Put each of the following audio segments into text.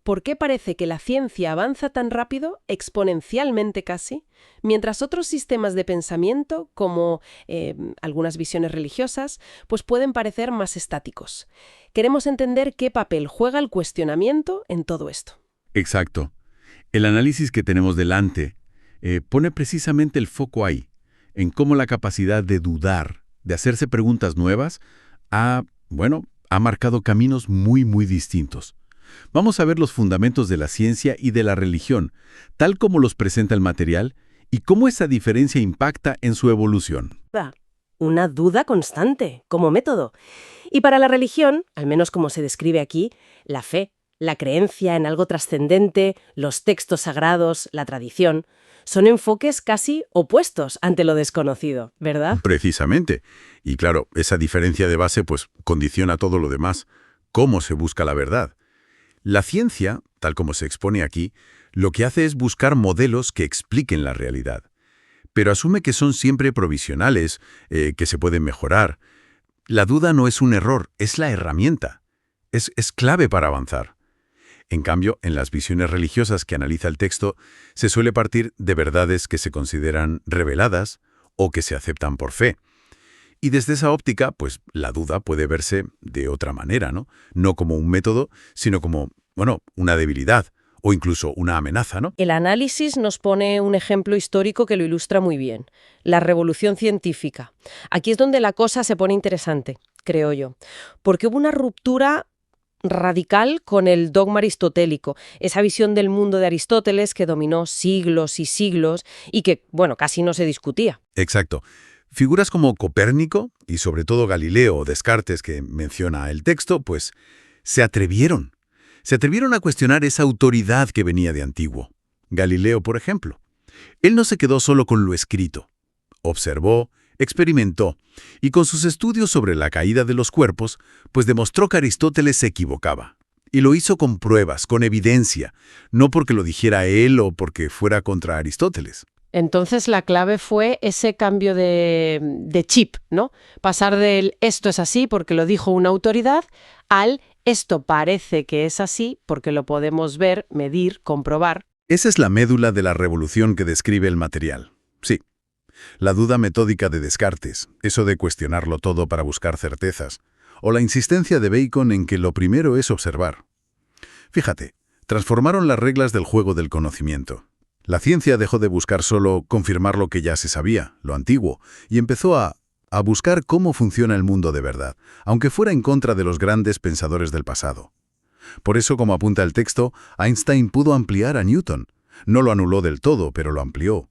por qué parece que la ciencia avanza tan rápido, exponencialmente casi, mientras otros sistemas de pensamiento, como algunas visiones religiosas, pues pueden parecer más estáticos. Queremos entender qué papel juega el cuestionamiento en todo esto. Exacto. El análisis que tenemos delante pone precisamente el foco ahí, en cómo la capacidad de dudar, de hacerse preguntas nuevas, ha marcado caminos muy, muy distintos. Vamos a ver los fundamentos de la ciencia y de la religión, tal como los presenta el material, y cómo esa diferencia impacta en su evolución. Una duda constante, como método. Y para la religión, al menos como se describe aquí, la fe, la creencia en algo trascendente, los textos sagrados, la tradición, son enfoques casi opuestos ante lo desconocido, ¿verdad? Precisamente. Y claro, esa diferencia de base pues condiciona todo lo demás. ¿Cómo se busca la verdad? La ciencia, tal como se expone aquí, lo que hace es buscar modelos que expliquen la realidad. Pero asume que son siempre provisionales, que se pueden mejorar. La duda no es un error, es la herramienta. Es clave para avanzar. En cambio, en las visiones religiosas que analiza el texto, se suele partir de verdades que se consideran reveladas o que se aceptan por fe. Y desde esa óptica, pues la duda puede verse de otra manera, ¿no? No como un método, sino como, una debilidad o incluso una amenaza, ¿no? El análisis nos pone un ejemplo histórico que lo ilustra muy bien. La revolución científica. Aquí es donde la cosa se pone interesante, creo yo. Porque hubo una ruptura radical con el dogma aristotélico, esa visión del mundo de Aristóteles que dominó siglos y siglos y que, casi no se discutía. Exacto. Figuras como Copérnico y sobre todo Galileo o Descartes que menciona el texto, pues se atrevieron a cuestionar esa autoridad que venía de antiguo. Galileo, por ejemplo. Él no se quedó solo con lo escrito. Observó, experimentó, y con sus estudios sobre la caída de los cuerpos, pues demostró que Aristóteles se equivocaba. Y lo hizo con pruebas, con evidencia, no porque lo dijera él o porque fuera contra Aristóteles. Entonces la clave fue ese cambio de chip, ¿no? Pasar del esto es así porque lo dijo una autoridad al esto parece que es así porque lo podemos ver, medir, comprobar. Esa es la médula de la revolución que describe el material. Sí. La duda metódica de Descartes, eso de cuestionarlo todo para buscar certezas, o la insistencia de Bacon en que lo primero es observar. Fíjate, transformaron las reglas del juego del conocimiento. La ciencia dejó de buscar solo confirmar lo que ya se sabía, lo antiguo, y empezó a buscar cómo funciona el mundo de verdad, aunque fuera en contra de los grandes pensadores del pasado. Por eso, como apunta el texto, Einstein pudo ampliar a Newton. No lo anuló del todo, pero lo amplió.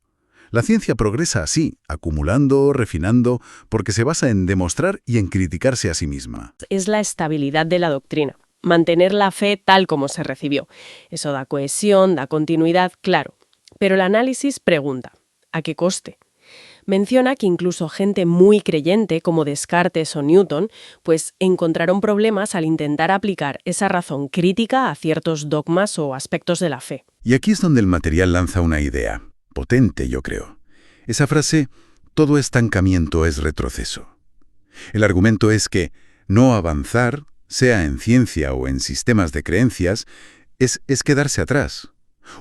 La ciencia progresa así, acumulando, refinando, porque se basa en demostrar y en criticarse a sí misma. Es la estabilidad de la doctrina, mantener la fe tal como se recibió. Eso da cohesión, da continuidad, claro. Pero el análisis pregunta, ¿a qué coste? Menciona que incluso gente muy creyente, como Descartes o Newton, pues encontraron problemas al intentar aplicar esa razón crítica a ciertos dogmas o aspectos de la fe. Y aquí es donde el material lanza una idea. Potente, yo creo. Esa frase, todo estancamiento es retroceso. El argumento es que no avanzar, sea en ciencia o en sistemas de creencias, es quedarse atrás.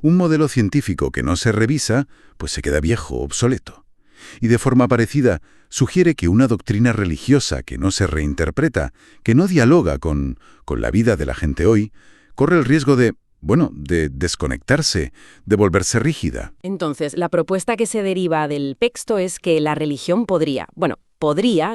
Un modelo científico que no se revisa, pues se queda viejo, obsoleto. Y de forma parecida, sugiere que una doctrina religiosa que no se reinterpreta, que no dialoga con la vida de la gente hoy, corre el riesgo de desconectarse, de volverse rígida. Entonces, la propuesta que se deriva del texto es que la religión podría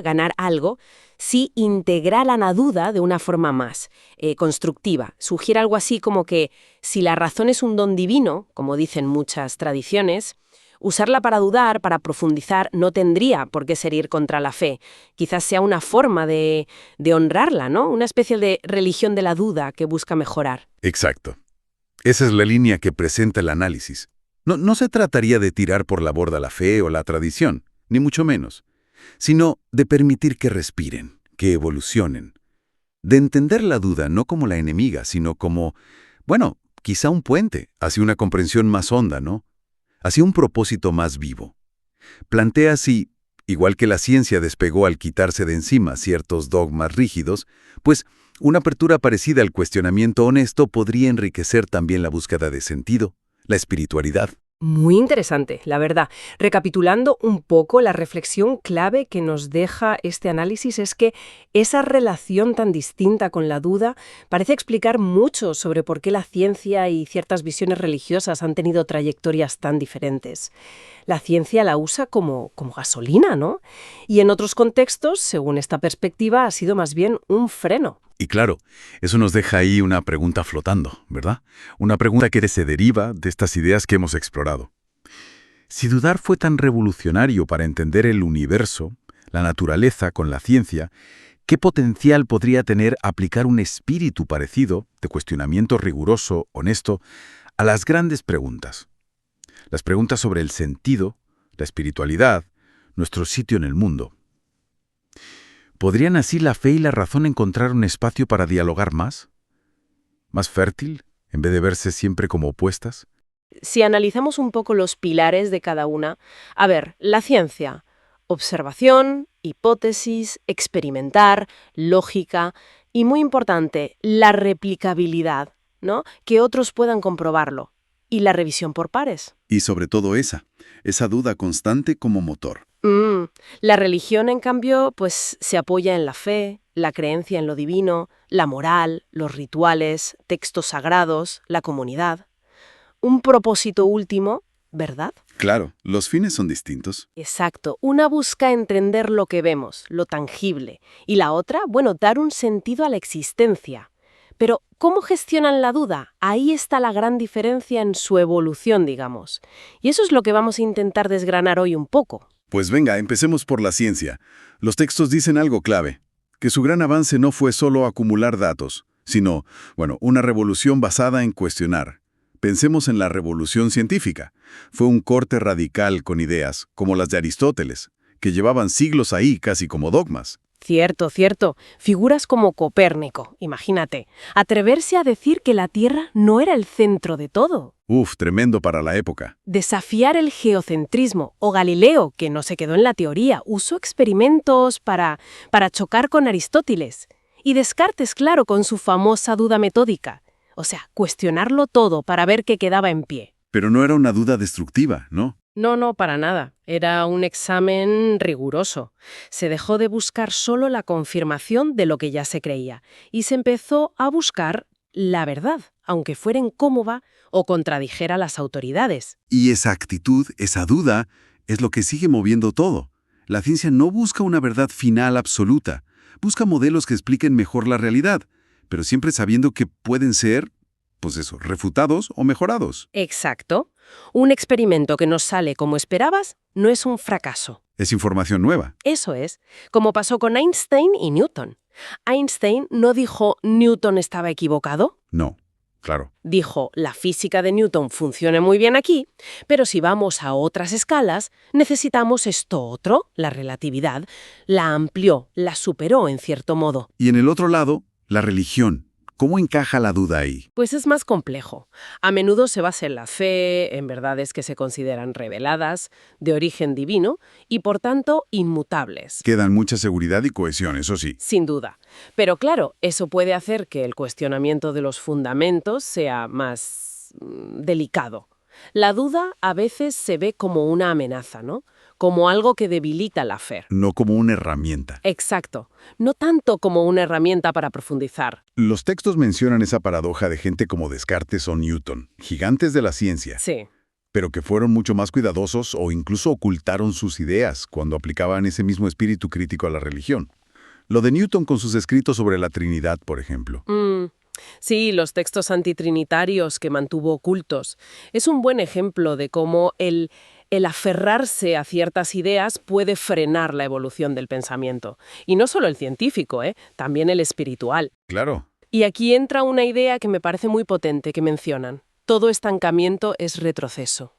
ganar algo si integraran la duda de una forma más constructiva. Sugiere algo así como que si la razón es un don divino, como dicen muchas tradiciones, usarla para dudar, para profundizar, no tendría por qué ser ir contra la fe. Quizás sea una forma de honrarla, ¿no? Una especie de religión de la duda que busca mejorar. Exacto. Esa es la línea que presenta el análisis. No se trataría de tirar por la borda la fe o la tradición, ni mucho menos, sino de permitir que respiren, que evolucionen. De entender la duda no como la enemiga, sino como, quizá un puente hacia una comprensión más honda, ¿no? Hacia un propósito más vivo. Plantea si, igual que la ciencia despegó al quitarse de encima ciertos dogmas rígidos, pues Una apertura parecida al cuestionamiento honesto podría enriquecer también la búsqueda de sentido, la espiritualidad. Muy interesante, la verdad. Recapitulando un poco, la reflexión clave que nos deja este análisis es que esa relación tan distinta con la duda parece explicar mucho sobre por qué la ciencia y ciertas visiones religiosas han tenido trayectorias tan diferentes. La ciencia la usa como gasolina, ¿no? Y en otros contextos, según esta perspectiva, ha sido más bien un freno. Y claro, eso nos deja ahí una pregunta flotando, ¿verdad? Una pregunta que se deriva de estas ideas que hemos explorado. Si dudar fue tan revolucionario para entender el universo, la naturaleza con la ciencia, ¿qué potencial podría tener aplicar un espíritu parecido, de cuestionamiento riguroso, honesto, a las grandes preguntas? Las preguntas sobre el sentido, la espiritualidad, nuestro sitio en el mundo. ¿Podrían así la fe y la razón encontrar un espacio para dialogar más? ¿Más fértil, en vez de verse siempre como opuestas? Si analizamos un poco los pilares de cada una, a ver, la ciencia, observación, hipótesis, experimentar, lógica y, muy importante, la replicabilidad, ¿no? Que otros puedan comprobarlo. Y la revisión por pares. Y sobre todo esa duda constante como motor. La religión, en cambio, pues se apoya en la fe, la creencia en lo divino, la moral, los rituales, textos sagrados, la comunidad. Un propósito último, ¿verdad? Claro, los fines son distintos. Exacto. Una busca entender lo que vemos, lo tangible, y la otra, bueno, dar un sentido a la existencia. Pero, ¿cómo gestionan la duda? Ahí está la gran diferencia en su evolución, digamos. Y eso es lo que vamos a intentar desgranar hoy un poco. Pues venga, empecemos por la ciencia. Los textos dicen algo clave, que su gran avance no fue solo acumular datos, sino, una revolución basada en cuestionar. Pensemos en la revolución científica. Fue un corte radical con ideas, como las de Aristóteles, que llevaban siglos ahí casi como dogmas. Cierto, cierto. Figuras como Copérnico, imagínate. Atreverse a decir que la Tierra no era el centro de todo. Tremendo para la época. Desafiar el geocentrismo. O Galileo, que no se quedó en la teoría, usó experimentos para chocar con Aristóteles. Y Descartes, claro, con su famosa duda metódica. O sea, cuestionarlo todo para ver qué quedaba en pie. Pero no era una duda destructiva, ¿no? No, para nada. Era un examen riguroso. Se dejó de buscar solo la confirmación de lo que ya se creía y se empezó a buscar la verdad, aunque fuera incómoda o contradijera a las autoridades. Y esa actitud, esa duda, es lo que sigue moviendo todo. La ciencia no busca una verdad final absoluta, busca modelos que expliquen mejor la realidad, pero siempre sabiendo que pueden ser, refutados o mejorados. Exacto. Un experimento que no sale como esperabas no es un fracaso. Es información nueva. Eso es, como pasó con Einstein y Newton. Einstein no dijo Newton estaba equivocado. No, claro. Dijo, la física de Newton funciona muy bien aquí, pero si vamos a otras escalas, necesitamos esto otro, la relatividad. La amplió, la superó en cierto modo. Y en el otro lado, la religión. ¿Cómo encaja la duda ahí? Pues es más complejo. A menudo se basa en la fe, en verdades que se consideran reveladas, de origen divino y, por tanto, inmutables. Quedan mucha seguridad y cohesión, eso sí. Sin duda. Pero claro, eso puede hacer que el cuestionamiento de los fundamentos sea más delicado. La duda a veces se ve como una amenaza, ¿no? Como algo que debilita la fe. No como una herramienta. Exacto. No tanto como una herramienta para profundizar. Los textos mencionan esa paradoja de gente como Descartes o Newton, gigantes de la ciencia. Sí. Pero que fueron mucho más cuidadosos o incluso ocultaron sus ideas cuando aplicaban ese mismo espíritu crítico a la religión. Lo de Newton con sus escritos sobre la Trinidad, por ejemplo. Sí, los textos antitrinitarios que mantuvo ocultos. Es un buen ejemplo de cómo el aferrarse a ciertas ideas puede frenar la evolución del pensamiento. Y no solo el científico, también el espiritual. Claro. Y aquí entra una idea que me parece muy potente que mencionan. Todo estancamiento es retroceso.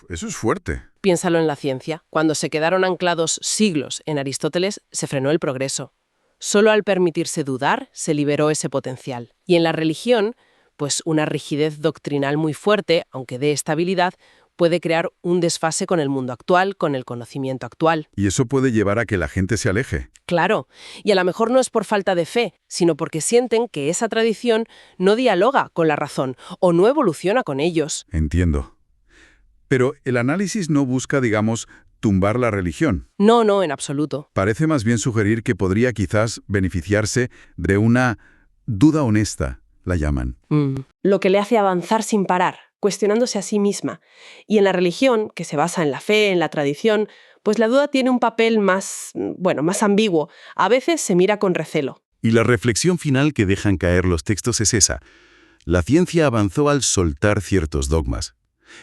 Eso es fuerte. Piénsalo en la ciencia. Cuando se quedaron anclados siglos en Aristóteles, se frenó el progreso. Solo al permitirse dudar, se liberó ese potencial. Y en la religión, pues una rigidez doctrinal muy fuerte, aunque dé estabilidad, puede crear un desfase con el mundo actual, con el conocimiento actual. Y eso puede llevar a que la gente se aleje. Claro, y a lo mejor no es por falta de fe, sino porque sienten que esa tradición no dialoga con la razón o no evoluciona con ellos. Entiendo. Pero el análisis no busca, digamos, tumbar la religión. No, en absoluto. Parece más bien sugerir que podría quizás beneficiarse de una duda honesta, la llaman. Lo que le hace avanzar sin parar, cuestionándose a sí misma. Y en la religión, que se basa en la fe, en la tradición, pues la duda tiene un papel más ambiguo. A veces se mira con recelo. Y la reflexión final que dejan caer los textos es esa. La ciencia avanzó al soltar ciertos dogmas.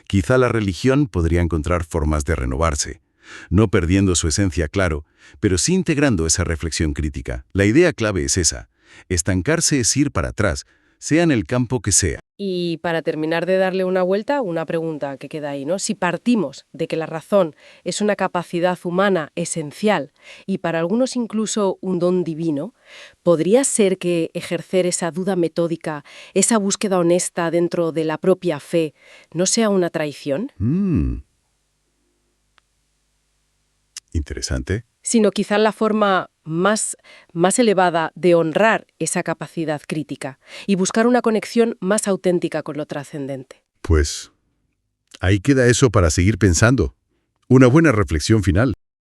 Quizá la religión podría encontrar formas de renovarse, no perdiendo su esencia, claro, pero sí integrando esa reflexión crítica. La idea clave es esa. Estancarse es ir para atrás, sea en el campo que sea. Y para terminar de darle una vuelta, una pregunta que queda ahí, ¿no? Si partimos de que la razón es una capacidad humana esencial y para algunos incluso un don divino, ¿podría ser que ejercer esa duda metódica, esa búsqueda honesta dentro de la propia fe, no sea una traición? Interesante. Sino quizá la forma más elevada de honrar esa capacidad crítica y buscar una conexión más auténtica con lo trascendente. Pues ahí queda eso para seguir pensando. Una buena reflexión final.